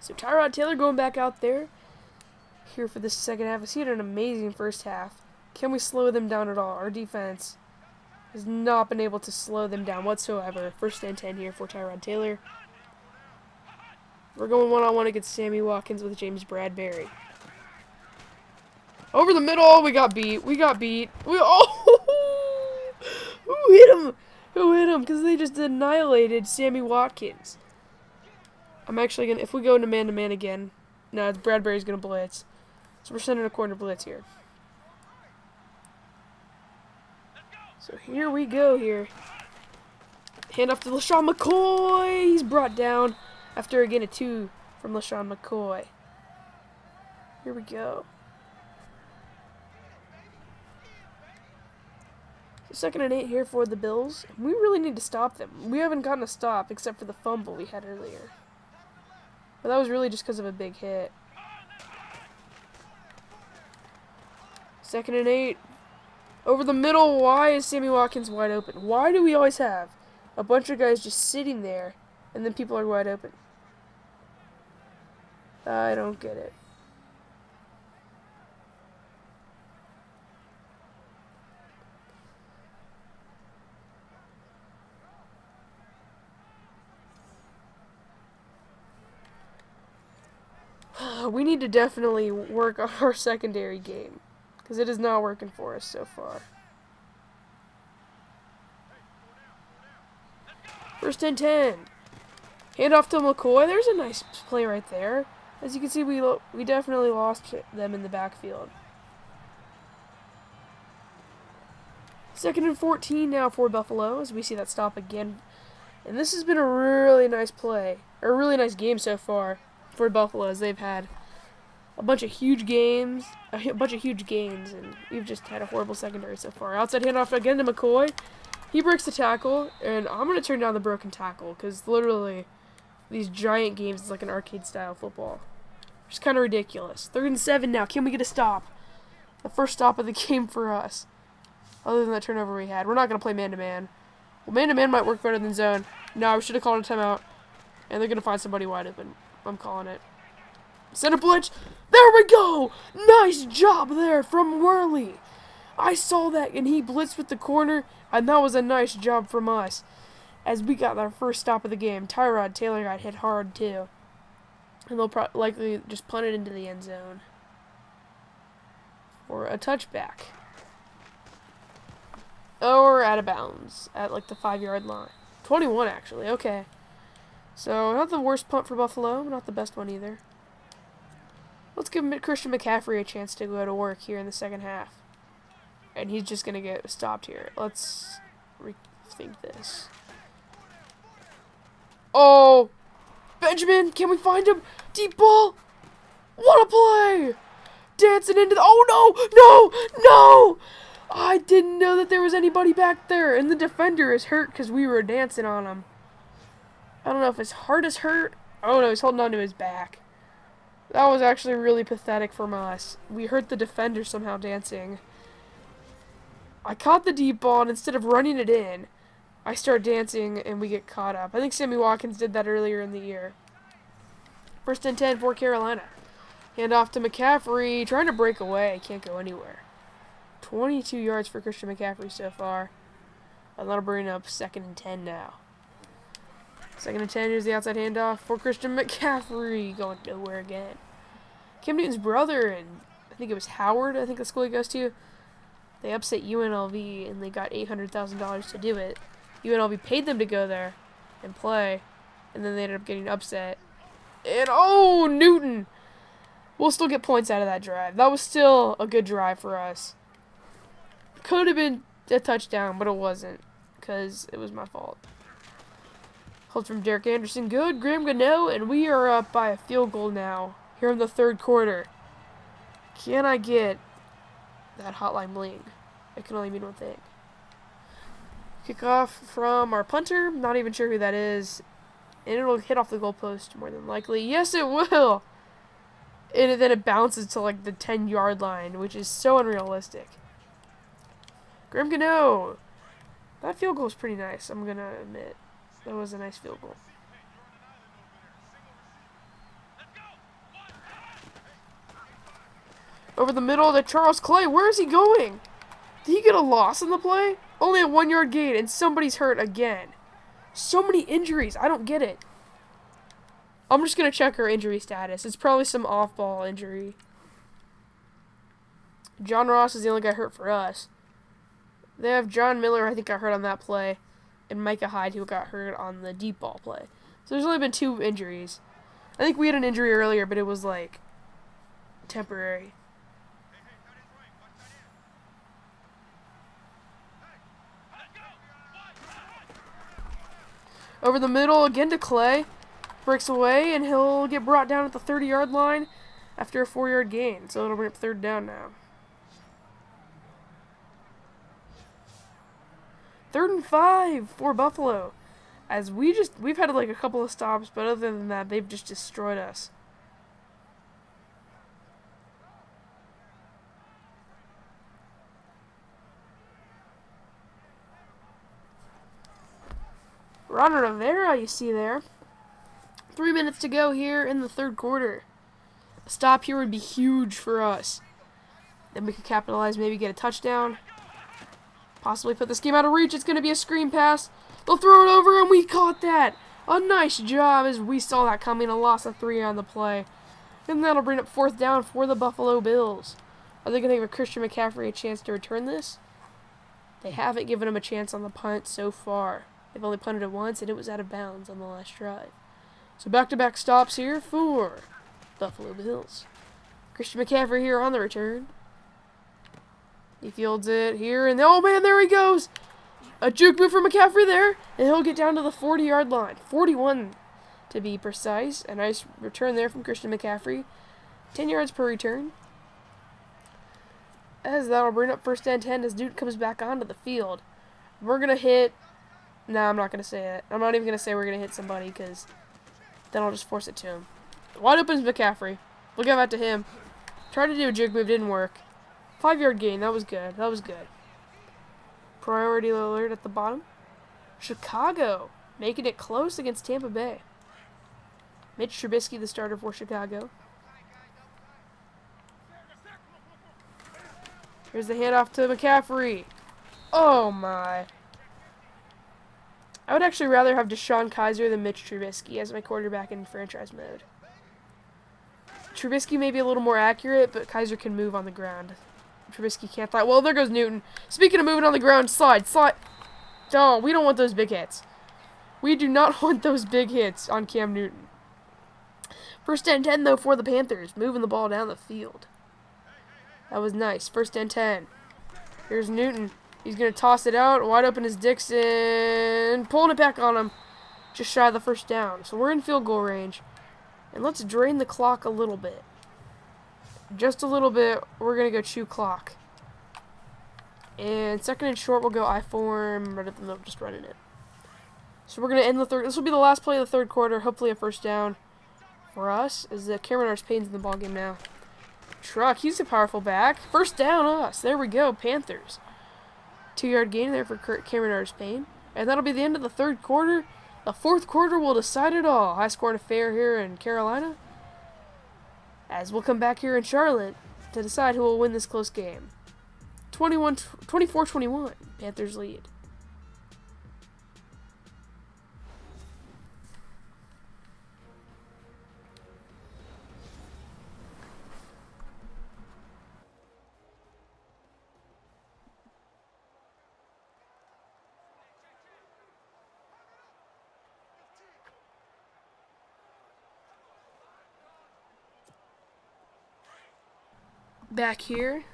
So Tyrod Taylor going back out there here for this second half. He had an amazing first half. Can we slow them down at all? Our defense has not been able to slow them down whatsoever. First and 10 here for Tyrod Taylor. We're going one-on-one against Sammy Watkins with James Bradbury. Over the middle, we got beat. Who hit him? Who hit him? Because they just annihilated Sammy Watkins. I'm actually going to, if we go into man-to-man again, no, Bradbury's going to blitz. So we're sending a corner blitz here. So here we go here. Hand off to LaShawn McCoy. He's brought down after again a 2 from LaShawn McCoy. Here we go. So 2nd and 8 here for the Bills. We really need to stop them. We haven't gotten a stop except for the fumble we had earlier. But that was really just because of a big hit. 2nd and 8. Over the middle. Why is Sammy Watkins wide open? Why do we always have a bunch of guys just sitting there and then people are wide open? I don't get it. We need to definitely work on our secondary game, because it is not working for us so far. 1st and 10. Hand off to McCoy. There's a nice play right there. As you can see, we definitely lost them in the backfield. 2nd and 14 now for Buffalo, as we see that stop again. And this has been a really nice play, or a really nice game so far for Buffalo, as they've had a bunch of huge games, and we've just had a horrible secondary so far. Outside handoff again to McCoy. He breaks the tackle, and I'm going to turn down the broken tackle, because literally these giant games is like an arcade-style football. It's kind of ridiculous. 3rd and 7 now. Can we get a stop? The first stop of the game for us, other than that turnover we had. We're not going to play man-to-man. Well, man-to-man might work better than zone. No, we should have called a timeout, and they're going to find somebody wide open. I'm calling it. Center blitz. There we go. Nice job there from Worley. I saw that, and he blitzed with the corner, and that was a nice job from us. As we got our first stop of the game, Tyrod Taylor got hit hard too. And they'll likely just punt it into the end zone for a touchback. Or out of bounds at like the 5-yard line. 21 actually, okay. So, not the worst punt for Buffalo, not the best one either. Let's give Christian McCaffrey a chance to go to work here in the second half. And he's just going to get stopped here. Let's rethink this. Oh! Benjamin, can we find him? Deep ball! What a play! Dancing into the... Oh, no! No! No! I didn't know that there was anybody back there. And the defender is hurt because we were dancing on him. I don't know if his heart is hurt. Oh no, he's holding on to his back. That was actually really pathetic from us. We hurt the defender somehow dancing. I caught the deep ball, and instead of running it in, I start dancing and we get caught up. I think Sammy Watkins did that earlier in the year. 1st and 10 for Carolina. Hand off to McCaffrey, trying to break away. Can't go anywhere. 22 yards for Christian McCaffrey so far. And that'll bring up 2nd and 10 now. 2nd and 10, here's the outside handoff for Christian McCaffrey. Going nowhere again. Cam Newton's brother, and I think it was Howard, I think the school he goes to, they upset UNLV, and they got $800,000 to do it. UNLV paid them to go there and play, and then they ended up getting upset. And, oh, Newton! We'll still get points out of that drive. That was still a good drive for us. Could have been a touchdown, but it wasn't, because it was my fault. Hold from Derek Anderson. Good. Graham Gano. And we are up by a field goal now. Here in the third quarter. Can I get that hotline bling? It can only mean one thing. Kickoff from our punter. Not even sure who that is. And it'll hit off the goalpost more than likely. Yes, it will! And then it bounces to like the 10-yard line, which is so unrealistic. Graham Gano. That field goal was pretty nice, I'm going to admit. That was a nice field goal. Over the middle to Charles Clay. Where is he going? Did he get a loss in the play? Only a 1-yard gain, and somebody's hurt again. So many injuries. I don't get it. I'm just going to check her injury status. It's probably some off-ball injury. John Ross is the only guy hurt for us. They have John Miller, I think, got hurt on that play, and Micah Hyde, who got hurt on the deep ball play. So there's only been 2 injuries. I think we had an injury earlier, but it was, like, temporary. Over the middle, again to Clay. Breaks away, and he'll get brought down at the 30-yard line after a 4-yard gain. So it'll bring up 3rd down now. 3rd and 5 for Buffalo. As we've had like a couple of stops, but other than that, they've just destroyed us. Ron Rivera, you see there. 3 minutes to go here in the 3rd quarter. A stop here would be huge for us. Then we could capitalize, maybe get a touchdown. Possibly put this game out of reach. It's going to be a screen pass. They'll throw it over, and we caught that. A nice job as we saw that coming. A loss of 3 on the play. And that'll bring up 4th down for the Buffalo Bills. Are they going to give Christian McCaffrey a chance to return this? They haven't given him a chance on the punt so far. They've only punted it once, and it was out of bounds on the last drive. So back-to-back stops here for Buffalo Bills. Christian McCaffrey here on the return. He fields it here, and oh man, there he goes! A juke move from McCaffrey there, and he'll get down to the 40-yard line. 41 to be precise. A nice return there from Christian McCaffrey. 10 yards per return. As that'll bring up 1st and 10 as Newton comes back onto the field. We're going to hit... No, I'm not going to say it. I'm not even going to say we're going to hit somebody, because then I'll just force it to him. Wide open is McCaffrey. We'll give that to him. Tried to do a juke move, didn't work. 5-yard gain, that was good. That was good. Priority alert at the bottom. Chicago making it close against Tampa Bay. Mitch Trubisky, the starter for Chicago. Here's the handoff to McCaffrey. Oh my. I would actually rather have Deshaun Kaiser than Mitch Trubisky as my quarterback in franchise mode. Trubisky may be a little more accurate, but Kaiser can move on the ground. Trubisky can't fly. Well, there goes Newton. Speaking of moving on the ground, slide. Oh, we don't want those big hits. We do not want those big hits on Cam Newton. 1st and 10, though, for the Panthers. Moving the ball down the field. That was nice. 1st and 10. Here's Newton. He's going to toss it out. Wide open is Dixon. Pulling it back on him. Just shy of the 1st down. So we're in field goal range. And let's drain the clock a little bit. Just a little bit. We're going to go chew clock. And 2nd and short, we'll go I form rather than just running it. So we're going to end the 3rd. This will be the last play of the 3rd quarter. Hopefully a 1st down for us. As Cameron Arce-Payne's in the ballgame now. Truck, he's a powerful back. 1st down us. There we go, Panthers. 2-yard gain there for Cameron Arce-Payne. And that'll be the end of the 3rd quarter. The 4th quarter will decide it all. High-scoring affair here in Carolina. As we'll come back here in Charlotte to decide who will win this close game. 24-21, Panthers lead. Back here.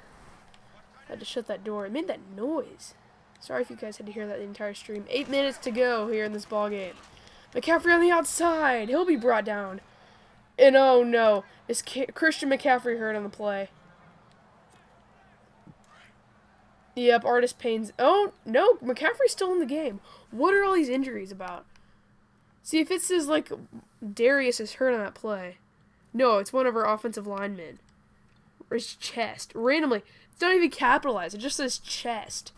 Had to shut that door. It made that noise. Sorry if you guys had to hear that the entire stream. 8 minutes to go here in this ball game. McCaffrey on the outside. He'll be brought down. And oh no, is Christian McCaffrey hurt on the play? Yep, Artis Payne's. Oh no, McCaffrey's still in the game. What are all these injuries about? See, if it says like Darius is hurt on that play. No, it's one of our offensive linemen. Or his chest. Randomly. It's not even capitalized. It just says chest.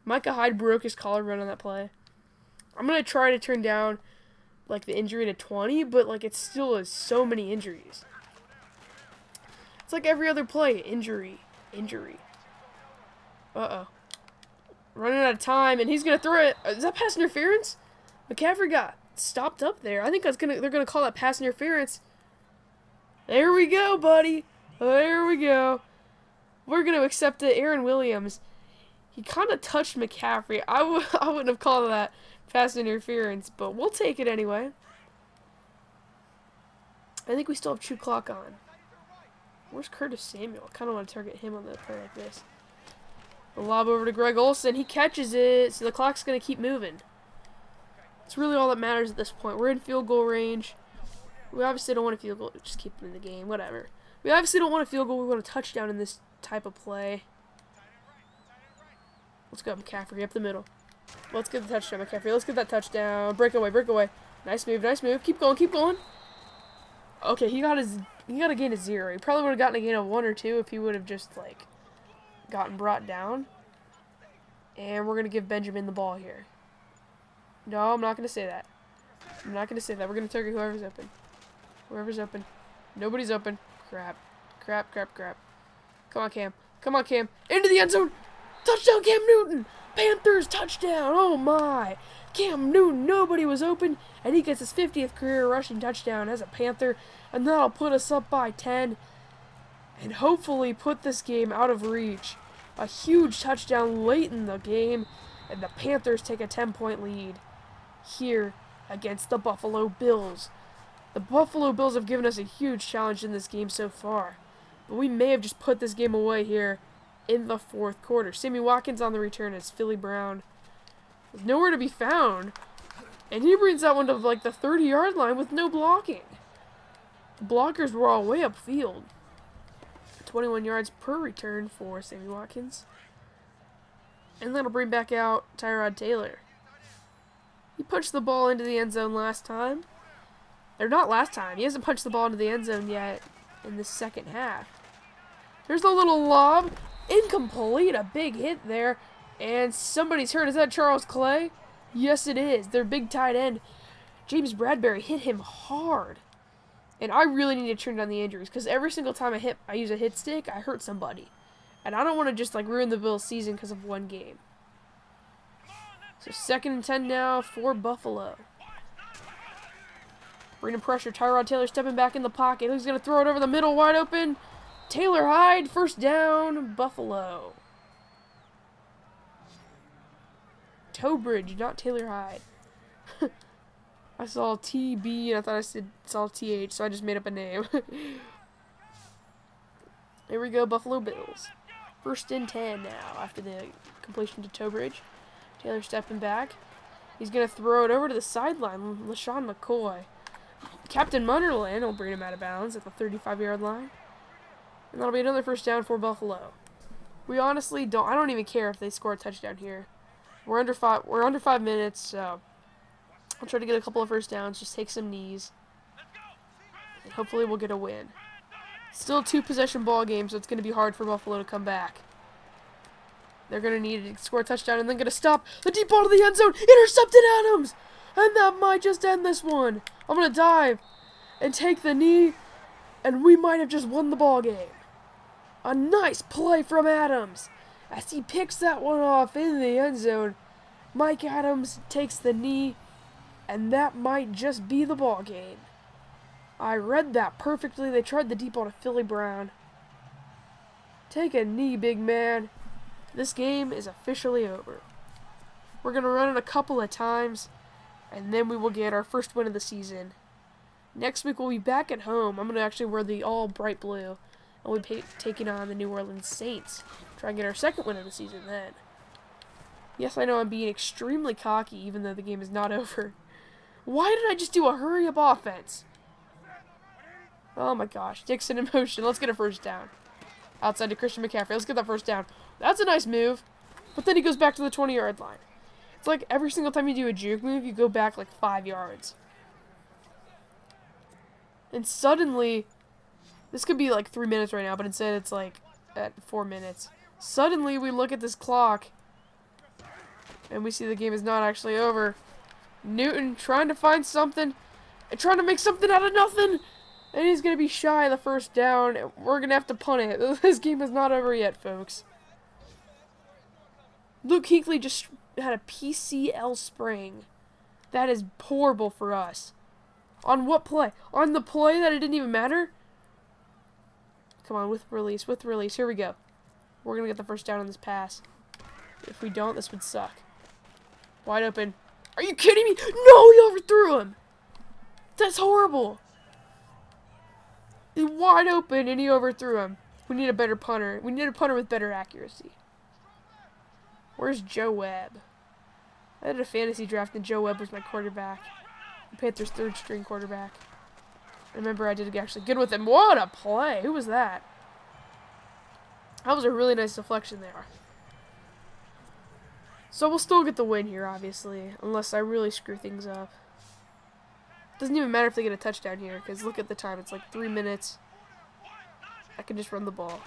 Micah Hyde broke his collarbone on that play. I'm going to try to turn down like the injury to 20, but like it still is so many injuries. It's like every other play. Injury. Uh-oh. Running out of time, and he's going to throw it. Is that pass interference? McCaffrey got stopped up there. I think they're going to call that pass interference. There we go, buddy. There we go. We're going to accept it. Aaron Williams. He kind of touched McCaffrey. I wouldn't have called that pass interference, but we'll take it anyway. I think we still have true clock on. Where's Curtis Samuel? I kind of want to target him on the play like this. The lob over to Greg Olsen. He catches it, so the clock's going to keep moving. It's really all that matters at this point. We're in field goal range. We obviously don't want a field goal. Just keep it in the game. Whatever. We obviously don't want a field goal. We want a touchdown in this type of play. Let's go, McCaffrey, up the middle. Let's get the touchdown, McCaffrey. Let's get that touchdown. Breakaway. Nice move. Keep going. Okay, he got a gain of 0. He probably would have gotten a gain of 1 or 2 if he would have just, like, gotten brought down. And we're going to give Benjamin the ball here. No, I'm not going to say that. We're going to target whoever's open. Nobody's open. Crap. Come on, Cam. Into the end zone. Touchdown, Cam Newton. Panthers touchdown. Oh, my. Cam Newton, nobody was open, and he gets his 50th career rushing touchdown as a Panther, and that'll put us up by 10 and hopefully put this game out of reach. A huge touchdown late in the game, and the Panthers take a 10-point lead here against the Buffalo Bills. The Buffalo Bills have given us a huge challenge in this game so far, but we may have just put this game away here in the fourth quarter. Sammy Watkins on the return as Philly Brown was nowhere to be found, and he brings that one to like the 30-yard line with no blocking. The blockers were all way upfield. 21 yards per return for Sammy Watkins. And that'll bring back out Tyrod Taylor. He punched the ball into the end zone last time. Or not last time. He hasn't punched the ball into the end zone yet in the second half. There's a little lob. Incomplete. A big hit there. And somebody's hurt. Is that Charles Clay? Yes, it is. Their big tight end. James Bradbury hit him hard. And I really need to turn down the injuries, because every single time I use a hit stick, I hurt somebody. And I don't want to just like ruin the Bills' season because of one game. So 2nd and 10 now for Buffalo. Bringing pressure. Tyrod Taylor stepping back in the pocket. He's going to throw it over the middle, wide open. Taylor Hyde, first down, Buffalo. Towbridge, not Taylor Hyde. I saw TB and I thought I saw TH, so I just made up a name. Here we go, Buffalo Bills. 1st and 10 now after the completion to Towbridge. Taylor stepping back. He's going to throw it over to the sideline. LaShawn McCoy. Captain Munnerlyn will bring him out of bounds at the 35-yard line. And that'll be another first down for Buffalo. We honestly I don't even care if they score a touchdown here. We're under 5 minutes, so I'll try to get a couple of first downs, just take some knees, and hopefully we'll get a win. Still a 2-possession ball game, so it's going to be hard for Buffalo to come back. They're going to need to score a touchdown and then going to stop the deep ball to the end zone. Intercepted Adams! And that might just end this one. I'm going to dive and take the knee, and we might have just won the ball game. A nice play from Adams as he picks that one off in the end zone. Mike Adams takes the knee, and that might just be the ball game. I read that perfectly. They tried the deep ball to Philly Brown. Take a knee, big man. This game is officially over. We're going to run it a couple of times, and then we will get our first win of the season. Next week we'll be back at home. I'm going to actually wear the all bright blue, and we'll be taking on the New Orleans Saints. Try and get our second win of the season then. Yes, I know I'm being extremely cocky, even though the game is not over. Why did I just do a hurry-up offense? Oh my gosh. Dixon in motion. Let's get a first down. Outside to Christian McCaffrey. Let's get that first down. That's a nice move. But then he goes back to the 20-yard line. It's like every single time you do a juke move, you go back like 5 yards. And suddenly, this could be like 3 minutes right now, but instead it's like at 4 minutes. Suddenly, we look at this clock, and we see the game is not actually over. Newton trying to find something, and trying to make something out of nothing, and he's going to be shy of the first down, and we're going to have to punt it. This game is not over yet, folks. Luke Kuechly just had a PCL sprain. That is horrible for us. On what play? On the play that it didn't even matter? Come on, with release. Here we go. We're going to get the first down on this pass. If we don't, this would suck. Wide open. Are you kidding me? No, he overthrew him. That's horrible. He's wide open and he overthrew him. We need a better punter. We need a punter with better accuracy. Where's Joe Webb? I had a fantasy draft and Joe Webb was my quarterback. The Panthers' third string quarterback. Remember, I did actually good with him. What a play. Who was that? That was a really nice deflection there. So we'll still get the win here, obviously, unless I really screw things up. Doesn't even matter if they get a touchdown here, because look at the time. It's like 3 minutes. I can just run the ball.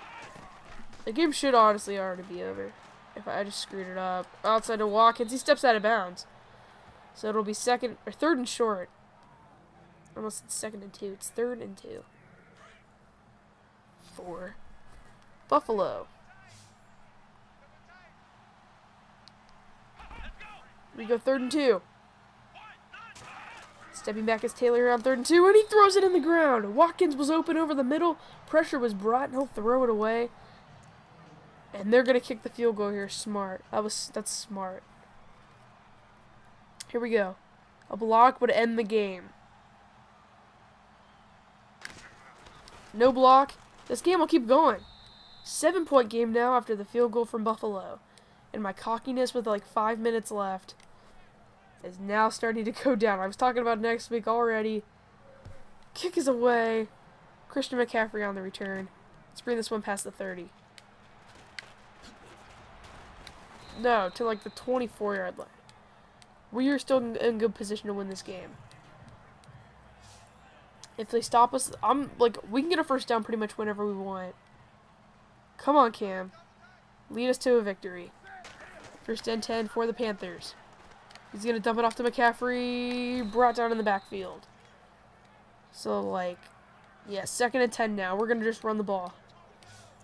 The game should honestly already be over. If I just screwed it up. Outside to Watkins. He steps out of bounds. So it'll be third and short. Almost it's 2nd and 2. It's 3rd and 2. 4. Buffalo. We go 3rd and 2. Stepping back is Taylor on 3rd and 2, and he throws it in the ground. Watkins was open over the middle. Pressure was brought, and he'll throw it away. And they're going to kick the field goal here. Smart. That's smart. Here we go. A block would end the game. No block. This game will keep going. 7-point game now after the field goal from Buffalo. And my cockiness with like 5 minutes left is now starting to go down. I was talking about next week already. Kick is away. Christian McCaffrey on the return. Let's bring this one past the 30. No, to like the 24-yard line. We are still in good position to win this game. If they stop us, we can get a first down pretty much whenever we want. Come on, Cam. Lead us to a victory. 1st and 10 for the Panthers. He's going to dump it off to McCaffrey. Brought down in the backfield. So, yeah, 2nd and 10 now. We're going to just run the ball.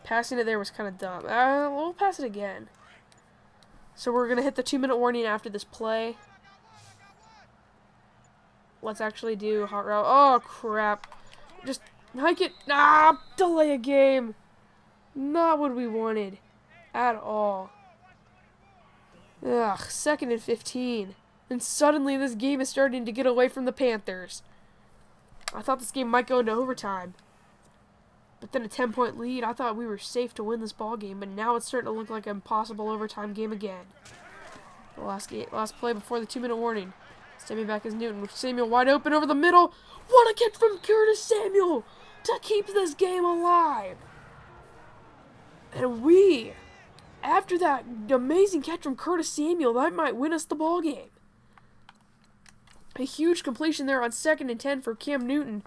Passing it there was kind of dumb. We'll pass it again. So we're going to hit the 2-minute warning after this play. Let's actually do hot route. Oh, crap. Just hike it. Delay a game. Not what we wanted at all. Ugh, 2nd and 15. And suddenly this game is starting to get away from the Panthers. I thought this game might go into overtime. But then a 10-point lead. I thought we were safe to win this ball game, but now it's starting to look like an impossible overtime game again. The last play before the 2-minute warning. Stepping back is Newton with Samuel wide open over the middle. What a catch from Curtis Samuel to keep this game alive. And after that amazing catch from Curtis Samuel, that might win us the ball game. A huge completion there on 2nd and 10 for Cam Newton.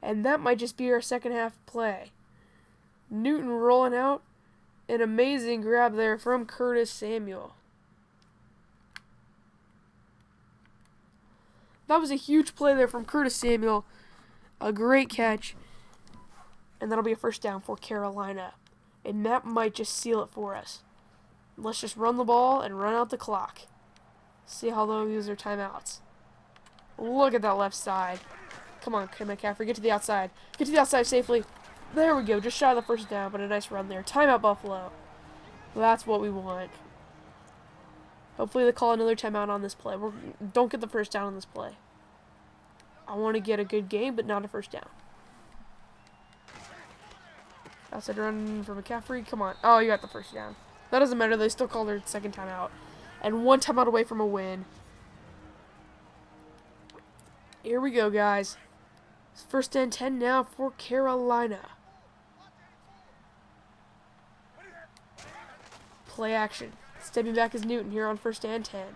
And that might just be our second half play. Newton rolling out. An amazing grab there from Curtis Samuel. That was a huge play there from Curtis Samuel. A great catch. And that'll be a first down for Carolina. And that might just seal it for us. Let's just run the ball and run out the clock. See how they'll use their timeouts. Look at that left side. Come on, McCaffrey, get to the outside. Get to the outside safely. There we go, just shy of the first down, but a nice run there. Timeout, Buffalo. That's what we want. Hopefully they call another timeout on this play. Don't get the first down on this play. I want to get a good game, but not a first down. Outside run for McCaffrey. Come on. Oh, you got the first down. That doesn't matter. They still call their second timeout. And one timeout away from a win. Here we go, guys. First and 10 now for Carolina. Play action. Stepping back is Newton here on first and 10.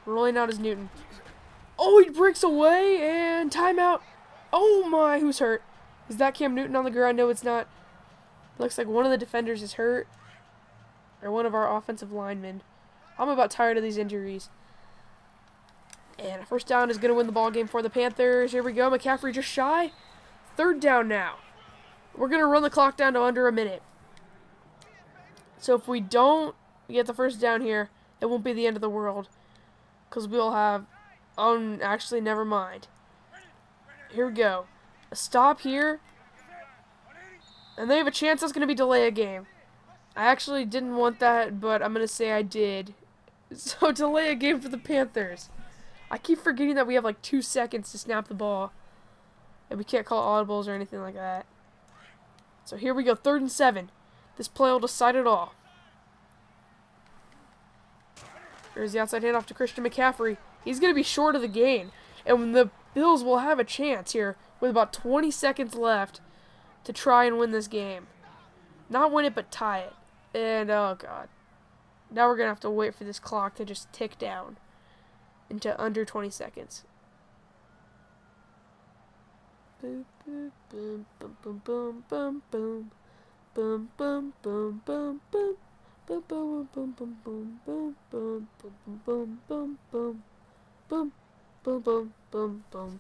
Rolling out is Newton. Oh, he breaks away and timeout. Oh my, who's hurt? Is that Cam Newton on the ground? No, it's not. Looks like one of the defenders is hurt. Or one of our offensive linemen. I'm about tired of these injuries. And a first down is going to win the ball game for the Panthers. Here we go. McCaffrey just shy. Third down now. We're going to run the clock down to under a minute. So if we don't get the first down here, it won't be the end of the world. Because we'll have... actually, never mind. Here we go. A stop here. And they have a chance that's going to be delay a game. I actually didn't want that, but I'm going to say I did. So delay a game for the Panthers. I keep forgetting that we have like 2 seconds to snap the ball. And we can't call audibles or anything like that. So here we go, 3rd and 7. This play will decide it all. There's the outside handoff to Christian McCaffrey. He's going to be short of the gain. And the Bills will have a chance here with about 20 seconds left to try and win this game. Not win it, but tie it. And, oh, God. Now we're going to have to wait for this clock to just tick down into under 20 seconds. Boom, boom, boom, boom, boom, boom, boom, boom, boom, boom, boom, boom. Boom boom boom boom boom boom boom boom boom boom boom boom boom boom boom.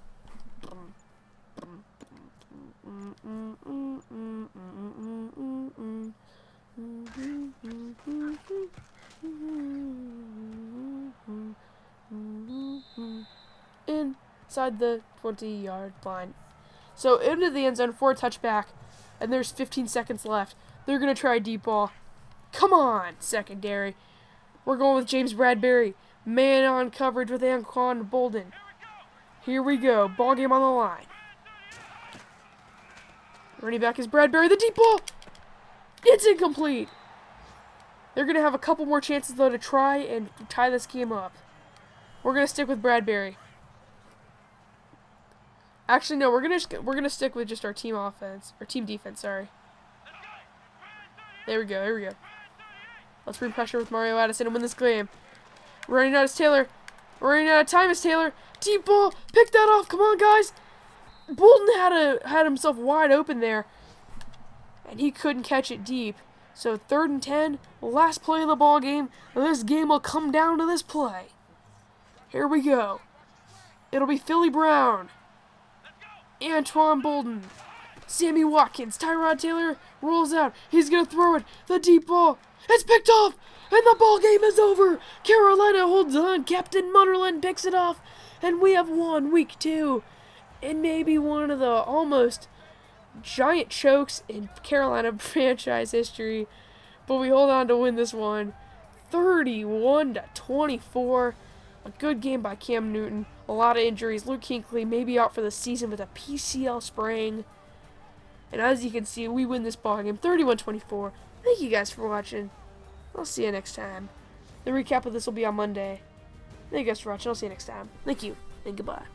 Inside the 20-yard line. So into the end zone for a touchback, and there's 15 seconds left. They're gonna try a deep ball. Come on, secondary. We're going with James Bradbury. Man on coverage with Anquan Bolden. Here we go. Ball game on the line. Running back is Bradbury. The deep ball. It's incomplete. They're going to have a couple more chances, though, to try and tie this game up. We're going to stick with Bradbury. Actually, no. We're gonna stick with just our team offense. Or team defense, sorry. There we go. Here we go. Let's bring pressure with Mario Addison and win this game. We're running out of Taylor. We're running out of time as Taylor. Deep ball. Pick that off. Come on, guys. Bolden had himself wide open there. And he couldn't catch it deep. So 3rd and 10. Last play of the ball game. And this game will come down to this play. Here we go. It'll be Philly Brown. Anquan Bolden. Sammy Watkins. Tyrod Taylor rolls out. He's going to throw it. The deep ball. It's picked off. And the ball game is over. Carolina holds on. Captain Munnerlyn picks it off. And we have won week 2. And maybe one of the almost giant chokes in Carolina franchise history. But we hold on to win this one. 31-24. A good game by Cam Newton. A lot of injuries. Luke Kuechly may be out for the season with a PCL sprain. And as you can see, we win this ball game 31-24. Thank you guys for watching. I'll see you next time. The recap of this will be on Monday. Thank you guys for watching. I'll see you next time. Thank you, and goodbye.